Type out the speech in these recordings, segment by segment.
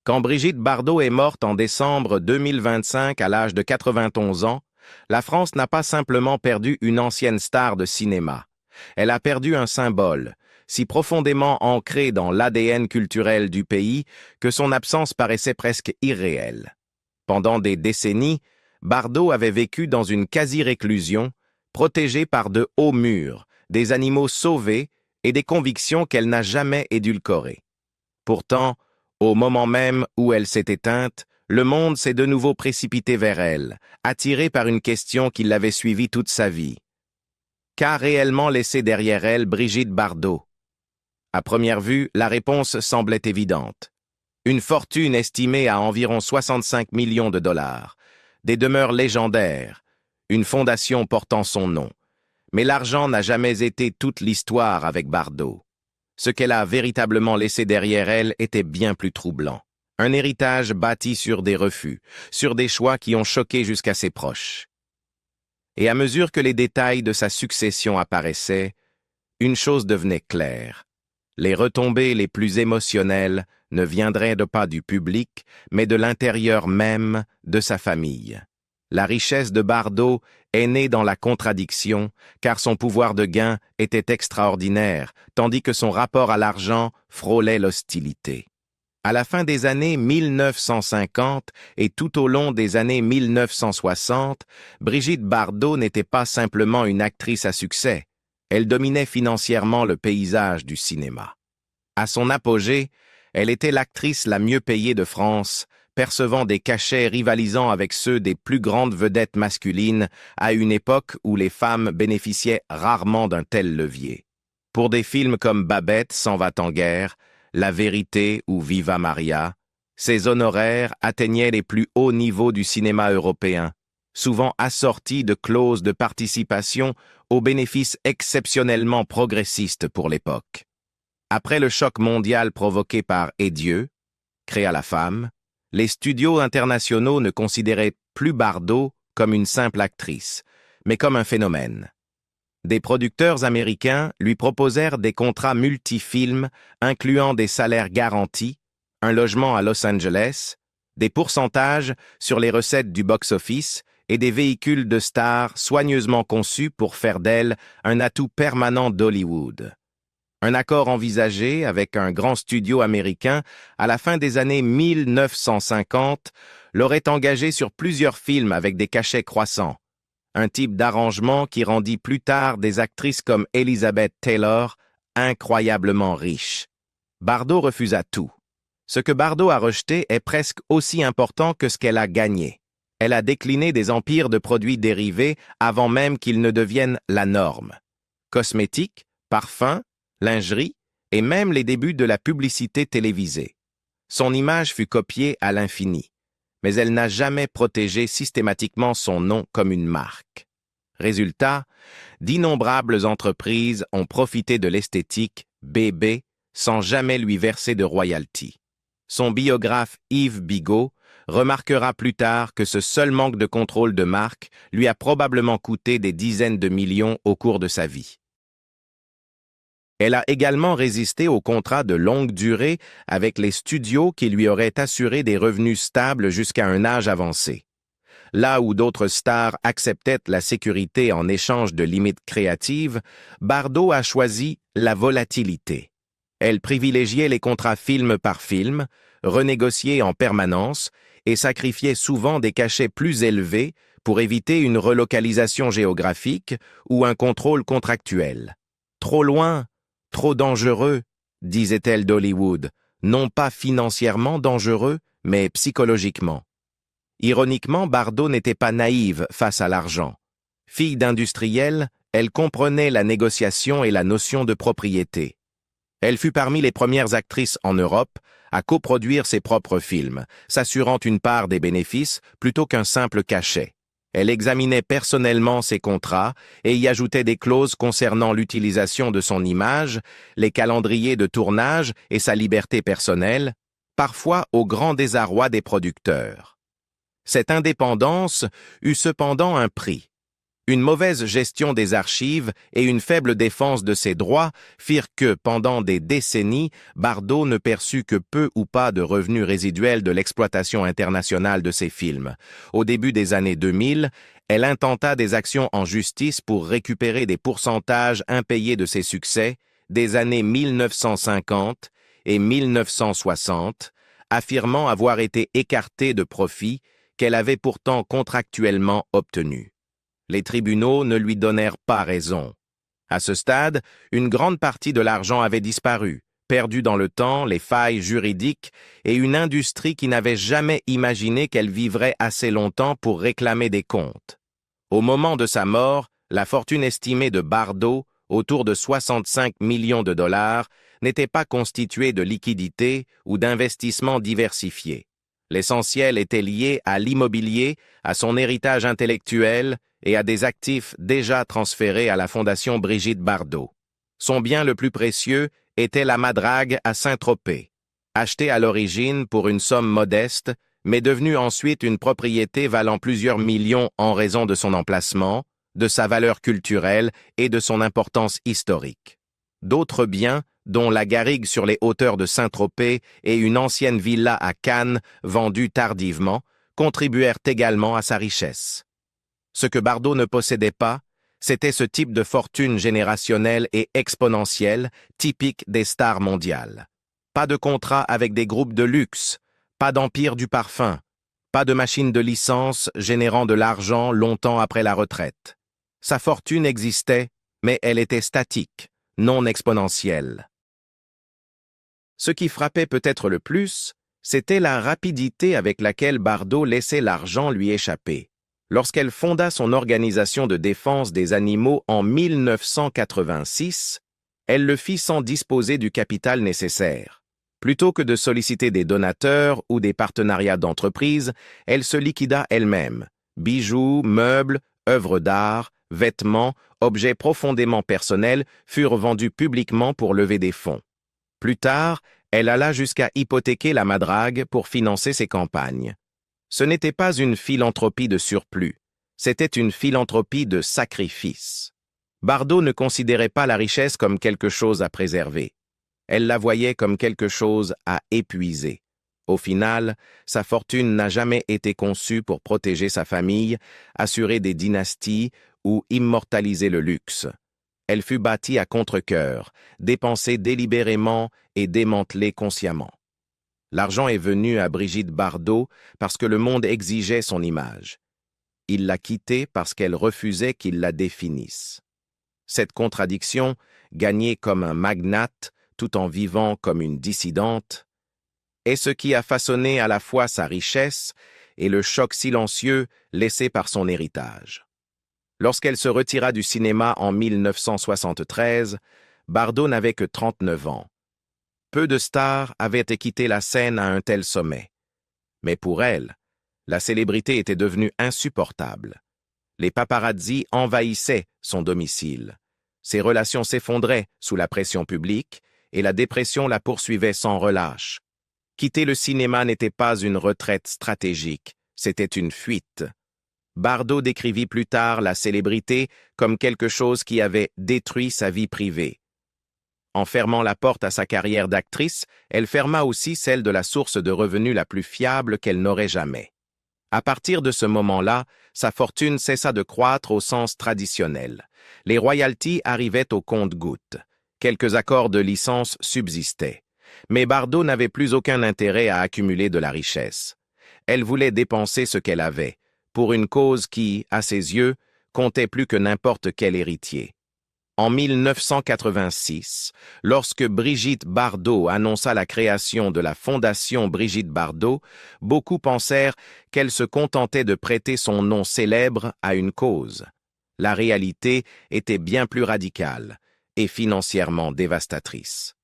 Quand Brigitte Bardot est morte en décembre 2025 à l'âge de 91 ans, la France n'a pas simplement perdu une ancienne star de cinéma. Elle a perdu un symbole, si profondément ancré dans l'ADN culturel du pays que son absence paraissait presque irréelle. Pendant des décennies, Bardot avait vécu dans une quasi-réclusion, protégée par de hauts murs, des animaux sauvés et des convictions qu'elle n'a jamais édulcorées. Pourtant, au moment même où elle s'est éteinte, le monde s'est de nouveau précipité vers elle, attiré par une question qui l'avait suivie toute sa vie. Qu'a réellement laissé derrière elle Brigitte Bardot? À première vue, la réponse semblait évidente. Une fortune estimée à environ 65 millions de dollars, des demeures légendaires, une fondation portant son nom. Mais l'argent n'a jamais été toute l'histoire avec Bardot. Ce qu'elle a véritablement laissé derrière elle était bien plus troublant. Un héritage bâti sur des refus, sur des choix qui ont choqué jusqu'à ses proches. Et à mesure que les détails de sa succession apparaissaient, une chose devenait claire. Les retombées les plus émotionnelles ne viendraient pas du public, mais de l'intérieur même de sa famille. La richesse de Bardot est née dans la contradiction, car son pouvoir de gain était extraordinaire, tandis que son rapport à l'argent frôlait l'hostilité. À la fin des années 1950 et tout au long des années 1960, Brigitte Bardot n'était pas simplement une actrice à succès. Elle dominait financièrement le paysage du cinéma. À son apogée, elle était l'actrice la mieux payée de France, percevant des cachets rivalisant avec ceux des plus grandes vedettes masculines à une époque où les femmes bénéficiaient rarement d'un tel levier. Pour des films comme Babette s'en va en guerre, La Vérité ou Viva Maria, ses honoraires atteignaient les plus hauts niveaux du cinéma européen, souvent assortis de clauses de participation aux bénéfices exceptionnellement progressistes pour l'époque. Après le choc mondial provoqué par Et Dieu, Créa la femme, les studios internationaux ne considéraient plus Bardot comme une simple actrice, mais comme un phénomène. Des producteurs américains lui proposèrent des contrats multifilms incluant des salaires garantis, un logement à Los Angeles, des pourcentages sur les recettes du box-office et des véhicules de stars soigneusement conçus pour faire d'elle un atout permanent d'Hollywood. Un accord envisagé avec un grand studio américain à la fin des années 1950 l'aurait engagé sur plusieurs films avec des cachets croissants, un type d'arrangement qui rendit plus tard des actrices comme Elizabeth Taylor incroyablement riches. Bardot refusa tout. Ce que Bardot a rejeté est presque aussi important que ce qu'elle a gagné. Elle a décliné des empires de produits dérivés avant même qu'ils ne deviennent la norme. Cosmétiques, parfums, lingerie et même les débuts de la publicité télévisée. Son image fut copiée à l'infini, mais elle n'a jamais protégé systématiquement son nom comme une marque. Résultat, d'innombrables entreprises ont profité de l'esthétique bébé sans jamais lui verser de royalties. Son biographe Yves Bigot remarquera plus tard que ce seul manque de contrôle de marque lui a probablement coûté des dizaines de millions au cours de sa vie. Elle a également résisté aux contrats de longue durée avec les studios qui lui auraient assuré des revenus stables jusqu'à un âge avancé. Là où d'autres stars acceptaient la sécurité en échange de limites créatives, Bardot a choisi la volatilité. Elle privilégiait les contrats film par film, renégociés en permanence, et sacrifiait souvent des cachets plus élevés pour éviter une relocalisation géographique ou un contrôle contractuel. Trop loin, trop dangereux, disait-elle d'Hollywood, non pas financièrement dangereux, mais psychologiquement. Ironiquement, Bardot n'était pas naïve face à l'argent. Fille d'industriel, elle comprenait la négociation et la notion de propriété. Elle fut parmi les premières actrices en Europe à coproduire ses propres films, s'assurant une part des bénéfices plutôt qu'un simple cachet. Elle examinait personnellement ses contrats et y ajoutait des clauses concernant l'utilisation de son image, les calendriers de tournage et sa liberté personnelle, parfois au grand désarroi des producteurs. Cette indépendance eut cependant un prix. Une mauvaise gestion des archives et une faible défense de ses droits firent que, pendant des décennies, Bardot ne perçut que peu ou pas de revenus résiduels de l'exploitation internationale de ses films. Au début des années 2000, elle intenta des actions en justice pour récupérer des pourcentages impayés de ses succès des années 1950 et 1960, affirmant avoir été écartée de profits qu'elle avait pourtant contractuellement obtenus. Les tribunaux ne lui donnèrent pas raison. À ce stade, une grande partie de l'argent avait disparu, perdu dans le temps, les failles juridiques et une industrie qui n'avait jamais imaginé qu'elle vivrait assez longtemps pour réclamer des comptes. Au moment de sa mort, la fortune estimée de Bardot, autour de 65 millions de dollars, n'était pas constituée de liquidités ou d'investissements diversifiés. L'essentiel était lié à l'immobilier, à son héritage intellectuel et à des actifs déjà transférés à la Fondation Brigitte Bardot. Son bien le plus précieux était la Madrague à Saint-Tropez, achetée à l'origine pour une somme modeste, mais devenue ensuite une propriété valant plusieurs millions en raison de son emplacement, de sa valeur culturelle et de son importance historique. D'autres biens, dont la garrigue sur les hauteurs de Saint-Tropez et une ancienne villa à Cannes, vendue tardivement, contribuèrent également à sa richesse. Ce que Bardot ne possédait pas, c'était ce type de fortune générationnelle et exponentielle, typique des stars mondiales. Pas de contrat avec des groupes de luxe, pas d'empire du parfum, pas de machine de licence générant de l'argent longtemps après la retraite. Sa fortune existait, mais elle était statique, non exponentielle. Ce qui frappait peut-être le plus, c'était la rapidité avec laquelle Bardot laissait l'argent lui échapper. Lorsqu'elle fonda son organisation de défense des animaux en 1986, elle le fit sans disposer du capital nécessaire. Plutôt que de solliciter des donateurs ou des partenariats d'entreprise, elle se liquida elle-même. Bijoux, meubles, œuvres d'art, vêtements, objets profondément personnels furent vendus publiquement pour lever des fonds. Plus tard, elle alla jusqu'à hypothéquer la Madrague pour financer ses campagnes. Ce n'était pas une philanthropie de surplus, c'était une philanthropie de sacrifice. Bardot ne considérait pas la richesse comme quelque chose à préserver. Elle la voyait comme quelque chose à épuiser. Au final, sa fortune n'a jamais été conçue pour protéger sa famille, assurer des dynasties ou immortaliser le luxe. Elle fut bâtie à contre-cœur, dépensée délibérément et démantelée consciemment. L'argent est venu à Brigitte Bardot parce que le monde exigeait son image. Il l'a quittée parce qu'elle refusait qu'il la définisse. Cette contradiction, gagnée comme un magnate tout en vivant comme une dissidente, est ce qui a façonné à la fois sa richesse et le choc silencieux laissé par son héritage. Lorsqu'elle se retira du cinéma en 1973, Bardot n'avait que 39 ans. Peu de stars avaient quitté la scène à un tel sommet. Mais pour elle, la célébrité était devenue insupportable. Les paparazzis envahissaient son domicile. Ses relations s'effondraient sous la pression publique et la dépression la poursuivait sans relâche. Quitter le cinéma n'était pas une retraite stratégique, c'était une fuite. Bardot décrivit plus tard la célébrité comme quelque chose qui avait détruit sa vie privée. En fermant la porte à sa carrière d'actrice, elle ferma aussi celle de la source de revenus la plus fiable qu'elle n'aurait jamais. À partir de ce moment-là, sa fortune cessa de croître au sens traditionnel. Les royalties arrivaient au compte-gouttes. Quelques accords de licence subsistaient. Mais Bardot n'avait plus aucun intérêt à accumuler de la richesse. Elle voulait dépenser ce qu'elle avait, pour une cause qui, à ses yeux, comptait plus que n'importe quel héritier. En 1986, lorsque Brigitte Bardot annonça la création de la Fondation Brigitte Bardot, beaucoup pensèrent qu'elle se contentait de prêter son nom célèbre à une cause. La réalité était bien plus radicale et financièrement dévastatrice.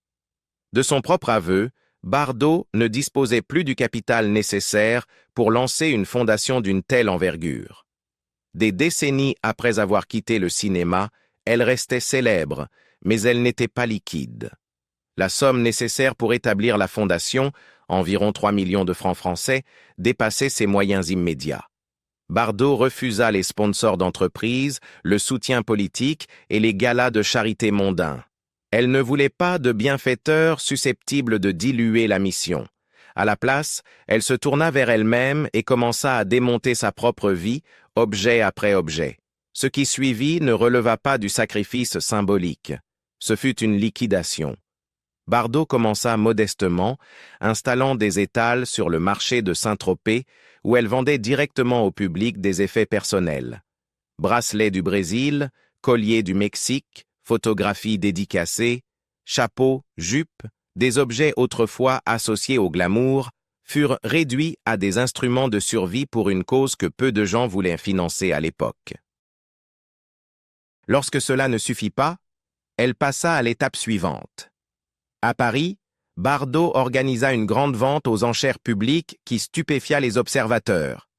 De son propre aveu, Bardot ne disposait plus du capital nécessaire pour lancer une fondation d'une telle envergure. Des décennies après avoir quitté le cinéma, elle restait célèbre, mais elle n'était pas liquide. La somme nécessaire pour établir la fondation, environ 3 millions de francs français, dépassait ses moyens immédiats. Bardot refusa les sponsors d'entreprises, le soutien politique et les galas de charité mondains. Elle ne voulait pas de bienfaiteurs susceptibles de diluer la mission. À la place, elle se tourna vers elle-même et commença à démonter sa propre vie, objet après objet. Ce qui suivit ne releva pas du sacrifice symbolique. Ce fut une liquidation. Bardot commença modestement, installant des étals sur le marché de Saint-Tropez, où elle vendait directement au public des effets personnels. Bracelets du Brésil, colliers du Mexique, photographies dédicacées, chapeaux, jupes, des objets autrefois associés au glamour, furent réduits à des instruments de survie pour une cause que peu de gens voulaient financer à l'époque. Lorsque cela ne suffit pas, elle passa à l'étape suivante. À Paris, Bardot organisa une grande vente aux enchères publiques qui stupéfia les observateurs.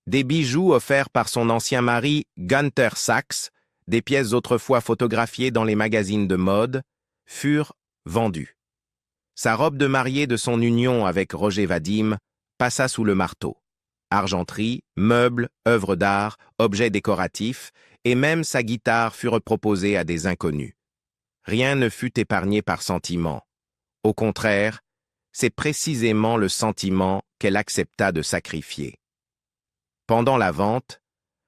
Des bijoux offerts par son ancien mari Gunther Sachs, des pièces autrefois photographiées dans les magazines de mode, furent vendus. Sa robe de mariée de son union avec Roger Vadim passa sous le marteau. Argenterie, meubles, œuvres d'art, objets décoratifs, et même sa guitare furent proposés à des inconnus. Rien ne fut épargné par sentiment. Au contraire, c'est précisément le sentiment qu'elle accepta de sacrifier. Pendant la vente,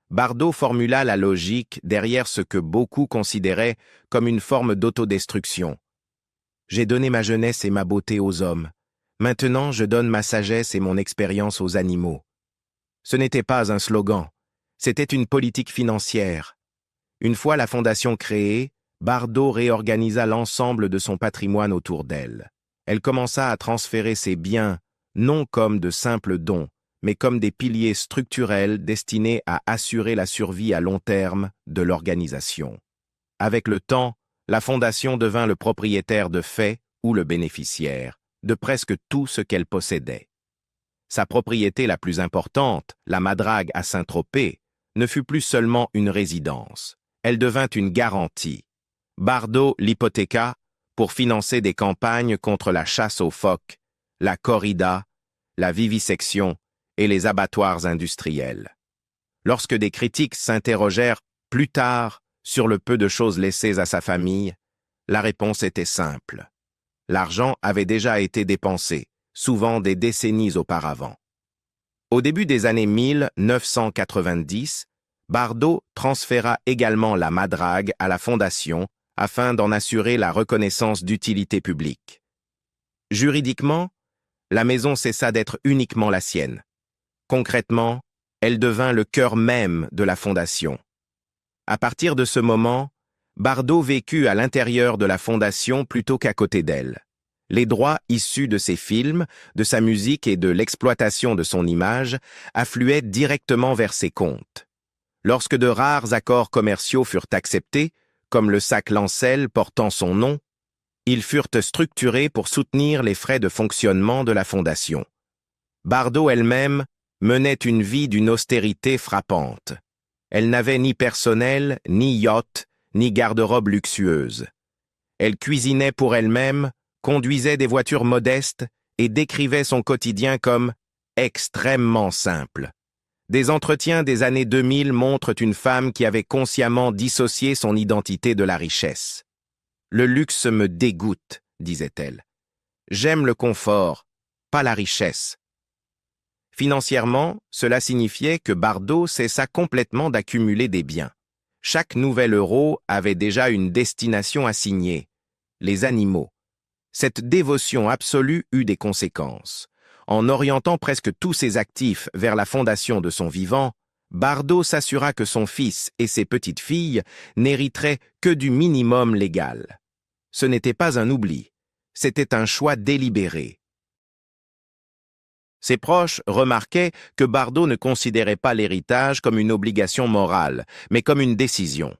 Bardot formula la logique derrière ce que beaucoup considéraient comme une forme d'autodestruction. J'ai donné ma jeunesse et ma beauté aux hommes. Maintenant, je donne ma sagesse et mon expérience aux animaux. Ce n'était pas un slogan, c'était une politique financière. Une fois la fondation créée, Bardot réorganisa l'ensemble de son patrimoine autour d'elle. Elle commença à transférer ses biens, non comme de simples dons, mais comme des piliers structurels destinés à assurer la survie à long terme de l'organisation. Avec le temps, la fondation devint le propriétaire de fait, ou le bénéficiaire, de presque tout ce qu'elle possédait. Sa propriété la plus importante, la Madrague à Saint-Tropez, ne fut plus seulement une résidence. Elle devint une garantie. Bardot l'hypothéqua pour financer des campagnes contre la chasse aux phoques, la corrida, la vivisection et les abattoirs industriels. Lorsque des critiques s'interrogèrent plus tard sur le peu de choses laissées à sa famille, la réponse était simple. L'argent avait déjà été dépensé, souvent des décennies auparavant. Au début des années 1990, Bardot transféra également la Madrague à la Fondation afin d'en assurer la reconnaissance d'utilité publique. Juridiquement, la maison cessa d'être uniquement la sienne. Concrètement, elle devint le cœur même de la Fondation. À partir de ce moment, Bardot vécut à l'intérieur de la Fondation plutôt qu'à côté d'elle. Les droits issus de ses films, de sa musique et de l'exploitation de son image affluaient directement vers ses comptes. Lorsque de rares accords commerciaux furent acceptés, comme le sac Lancel portant son nom, ils furent structurés pour soutenir les frais de fonctionnement de la Fondation. Bardot elle-même menait une vie d'une austérité frappante. Elle n'avait ni personnel, ni yacht, ni garde-robe luxueuse. Elle cuisinait pour elle-même, conduisait des voitures modestes et décrivait son quotidien comme extrêmement simple. Des entretiens des années 2000 montrent une femme qui avait consciemment dissocié son identité de la richesse. « Le luxe me dégoûte », disait-elle. « J'aime le confort, pas la richesse. » Financièrement, cela signifiait que Bardot cessa complètement d'accumuler des biens. Chaque nouvel euro avait déjà une destination assignée, les animaux. Cette dévotion absolue eut des conséquences. En orientant presque tous ses actifs vers la fondation de son vivant, Bardot s'assura que son fils et ses petites-filles n'hériteraient que du minimum légal. Ce n'était pas un oubli, c'était un choix délibéré. Ses proches remarquaient que Bardot ne considérait pas l'héritage comme une obligation morale, mais comme une décision.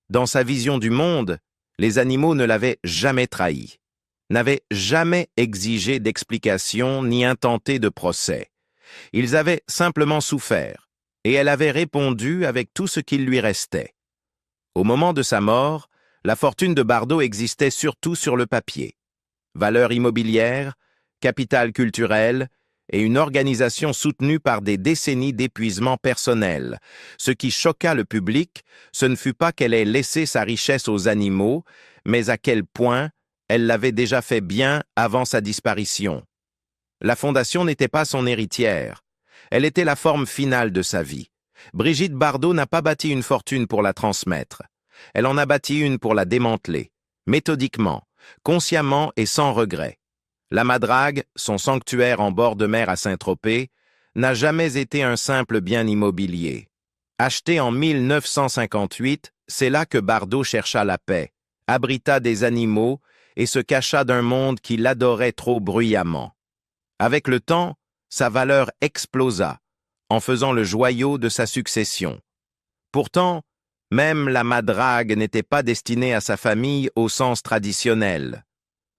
Dans sa vision du monde, les animaux ne l'avaient jamais trahi, n'avaient jamais exigé d'explications ni intenté de procès. Ils avaient simplement souffert, et elle avait répondu avec tout ce qu'il lui restait. Au moment de sa mort, la fortune de Bardot existait surtout sur le papier. Valeurs immobilières, capital culturel, et une organisation soutenue par des décennies d'épuisement personnel. Ce qui choqua le public, ce ne fut pas qu'elle ait laissé sa richesse aux animaux, mais à quel point elle l'avait déjà fait bien avant sa disparition. La fondation n'était pas son héritière. Elle était la forme finale de sa vie. Brigitte Bardot n'a pas bâti une fortune pour la transmettre. Elle en a bâti une pour la démanteler, méthodiquement, consciemment et sans regret. La Madrague, son sanctuaire en bord de mer à Saint-Tropez, n'a jamais été un simple bien immobilier. Acheté en 1958, c'est là que Bardot chercha la paix, abrita des animaux et se cacha d'un monde qui l'adorait trop bruyamment. Avec le temps, sa valeur explosa, en faisant le joyau de sa succession. Pourtant, même la Madrague n'était pas destinée à sa famille au sens traditionnel.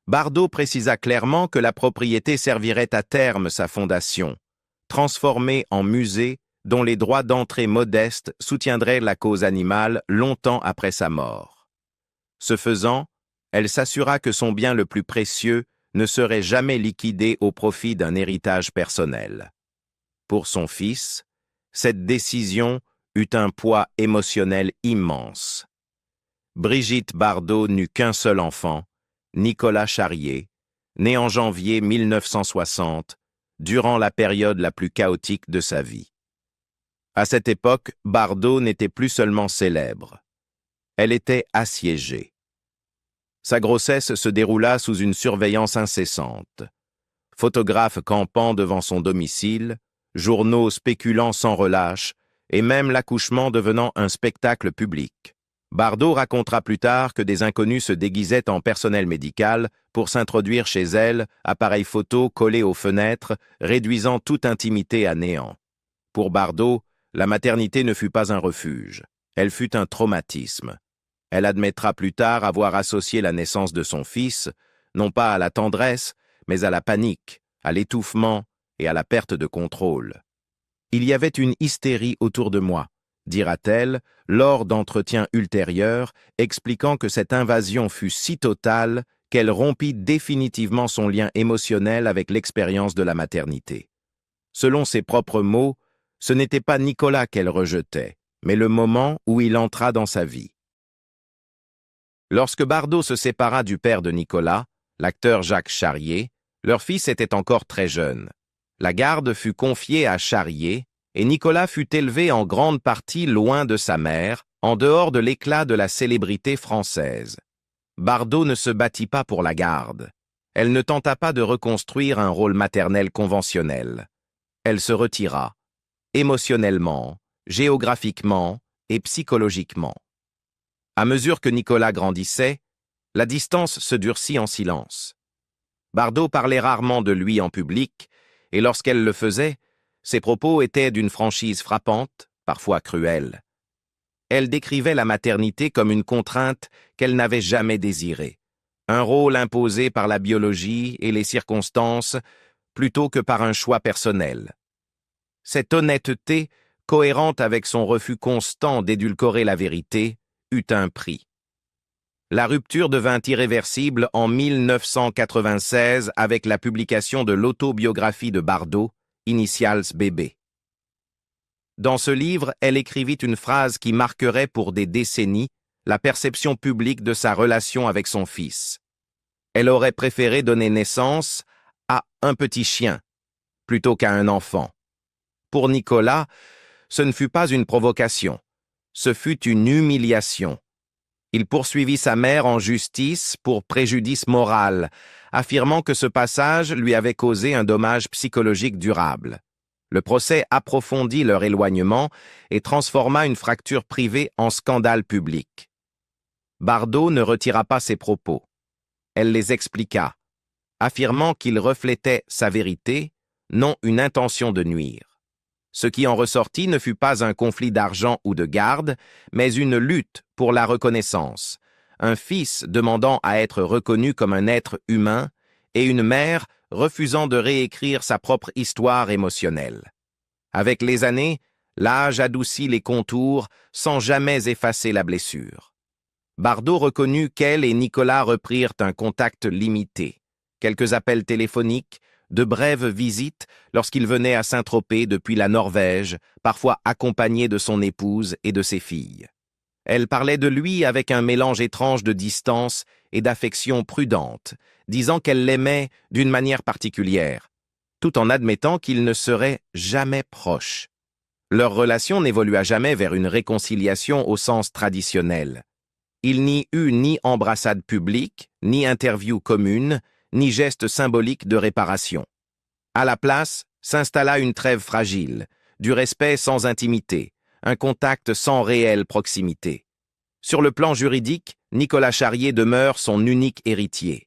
Bardot précisa clairement que la propriété servirait à terme sa fondation, transformée en musée dont les droits d'entrée modestes soutiendraient la cause animale longtemps après sa mort. Ce faisant, elle s'assura que son bien le plus précieux ne serait jamais liquidé au profit d'un héritage personnel. Pour son fils, cette décision eut un poids émotionnel immense. Brigitte Bardot n'eut qu'un seul enfant, Nicolas Charrier, né en janvier 1960, durant la période la plus chaotique de sa vie. À cette époque, Bardot n'était plus seulement célèbre. Elle était assiégée. Sa grossesse se déroula sous une surveillance incessante. Photographes campant devant son domicile, journaux spéculant sans relâche, et même l'accouchement devenant un spectacle public. Bardot racontera plus tard que des inconnus se déguisaient en personnel médical pour s'introduire chez elle, appareils photo collés aux fenêtres, réduisant toute intimité à néant. Pour Bardot, la maternité ne fut pas un refuge, elle fut un traumatisme. Elle admettra plus tard avoir associé la naissance de son fils, non pas à la tendresse, mais à la panique, à l'étouffement et à la perte de contrôle. Il y avait une hystérie autour de moi, dira-t-elle, lors d'entretiens ultérieurs, expliquant que cette invasion fut si totale qu'elle rompit définitivement son lien émotionnel avec l'expérience de la maternité. Selon ses propres mots, ce n'était pas Nicolas qu'elle rejetait, mais le moment où il entra dans sa vie. Lorsque Bardot se sépara du père de Nicolas, l'acteur Jacques Charrier, leur fils était encore très jeune. La garde fut confiée à Charrier, et Nicolas fut élevé en grande partie loin de sa mère, en dehors de l'éclat de la célébrité française. Bardot ne se battit pas pour la garde. Elle ne tenta pas de reconstruire un rôle maternel conventionnel. Elle se retira, émotionnellement, géographiquement et psychologiquement. À mesure que Nicolas grandissait, la distance se durcit en silence. Bardot parlait rarement de lui en public, et lorsqu'elle le faisait, ses propos étaient d'une franchise frappante, parfois cruelle. Elle décrivait la maternité comme une contrainte qu'elle n'avait jamais désirée, un rôle imposé par la biologie et les circonstances plutôt que par un choix personnel. Cette honnêteté, cohérente avec son refus constant d'édulcorer la vérité, eut un prix. La rupture devint irréversible en 1996 avec la publication de l'autobiographie de Bardot, Initials Bébé. Dans ce livre, elle écrivit une phrase qui marquerait pour des décennies la perception publique de sa relation avec son fils. Elle aurait préféré donner naissance à un petit chien plutôt qu'à un enfant. Pour Nicolas, ce ne fut pas une provocation, ce fut une humiliation. Il poursuivit sa mère en justice pour préjudice moral, affirmant que ce passage lui avait causé un dommage psychologique durable. Le procès approfondit leur éloignement et transforma une fracture privée en scandale public. Bardot ne retira pas ses propos. Elle les expliqua, affirmant qu'ils reflétaient sa vérité, non une intention de nuire. Ce qui en ressortit ne fut pas un conflit d'argent ou de garde, mais une lutte pour la reconnaissance, un fils demandant à être reconnu comme un être humain et une mère refusant de réécrire sa propre histoire émotionnelle. Avec les années, l'âge adoucit les contours sans jamais effacer la blessure. Bardot reconnut qu'elle et Nicolas reprirent un contact limité, quelques appels téléphoniques, de brèves visites lorsqu'il venait à Saint-Tropez depuis la Norvège, parfois accompagné de son épouse et de ses filles. Elle parlait de lui avec un mélange étrange de distance et d'affection prudente, disant qu'elle l'aimait d'une manière particulière, tout en admettant qu'ils ne seraient jamais proches. Leur relation n'évolua jamais vers une réconciliation au sens traditionnel. Il n'y eut ni embrassade publique, ni interview commune, ni geste symbolique de réparation. À la place, s'installa une trêve fragile, du respect sans intimité, un contact sans réelle proximité. Sur le plan juridique, Nicolas Charrier demeure son unique héritier.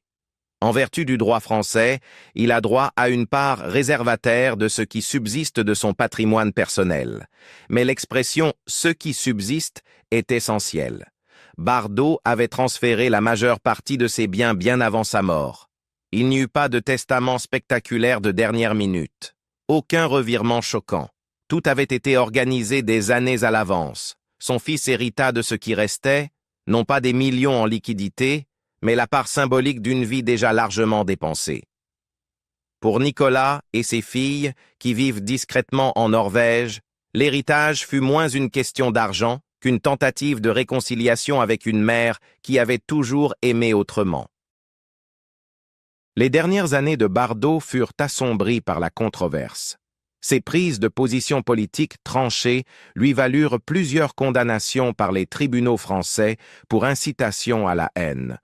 En vertu du droit français, il a droit à une part réservataire de ce qui subsiste de son patrimoine personnel. Mais l'expression « ce qui subsiste » est essentielle. Bardot avait transféré la majeure partie de ses biens bien avant sa mort. Il n'y eut pas de testament spectaculaire de dernière minute. Aucun revirement choquant. Tout avait été organisé des années à l'avance. Son fils hérita de ce qui restait, non pas des millions en liquidité, mais la part symbolique d'une vie déjà largement dépensée. Pour Nicolas et ses filles, qui vivent discrètement en Norvège, l'héritage fut moins une question d'argent qu'une tentative de réconciliation avec une mère qui avait toujours aimé autrement. Les dernières années de Bardot furent assombries par la controverse. Ses prises de position politique tranchées lui valurent plusieurs condamnations par les tribunaux français pour incitation à la haine.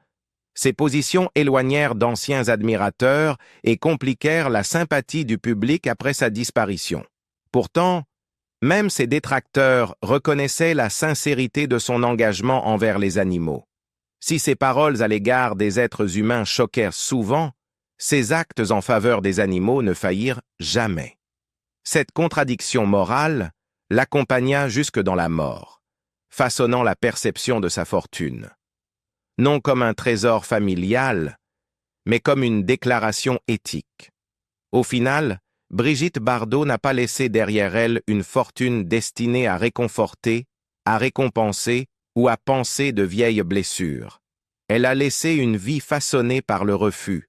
Ces positions éloignèrent d'anciens admirateurs et compliquèrent la sympathie du public après sa disparition. Pourtant, même ses détracteurs reconnaissaient la sincérité de son engagement envers les animaux. Si ses paroles à l'égard des êtres humains choquèrent souvent, ses actes en faveur des animaux ne faillirent jamais. Cette contradiction morale l'accompagna jusque dans la mort, façonnant la perception de sa fortune. Non comme un trésor familial, mais comme une déclaration éthique. Au final, Brigitte Bardot n'a pas laissé derrière elle une fortune destinée à réconforter, à récompenser ou à panser de vieilles blessures. Elle a laissé une vie façonnée par le refus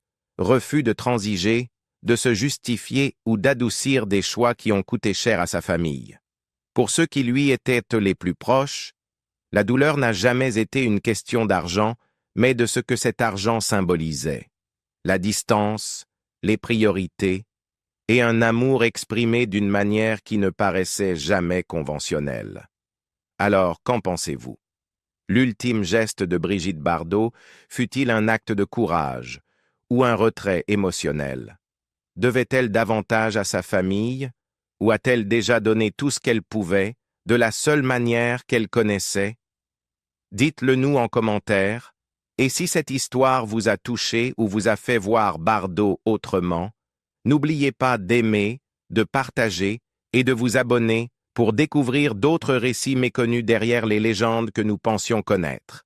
de transiger, de se justifier ou d'adoucir des choix qui ont coûté cher à sa famille. Pour ceux qui lui étaient les plus proches, la douleur n'a jamais été une question d'argent, mais de ce que cet argent symbolisait. La distance, les priorités, et un amour exprimé d'une manière qui ne paraissait jamais conventionnelle. Alors, qu'en pensez-vous? L'ultime geste de Brigitte Bardot fut-il un acte de courage ou un retrait émotionnel? Devait-elle davantage à sa famille ou a-t-elle déjà donné tout ce qu'elle pouvait, de la seule manière qu'elle connaissait? Dites-le nous en commentaire, et si cette histoire vous a touché ou vous a fait voir Bardot autrement, n'oubliez pas d'aimer, de partager et de vous abonner pour découvrir d'autres récits méconnus derrière les légendes que nous pensions connaître.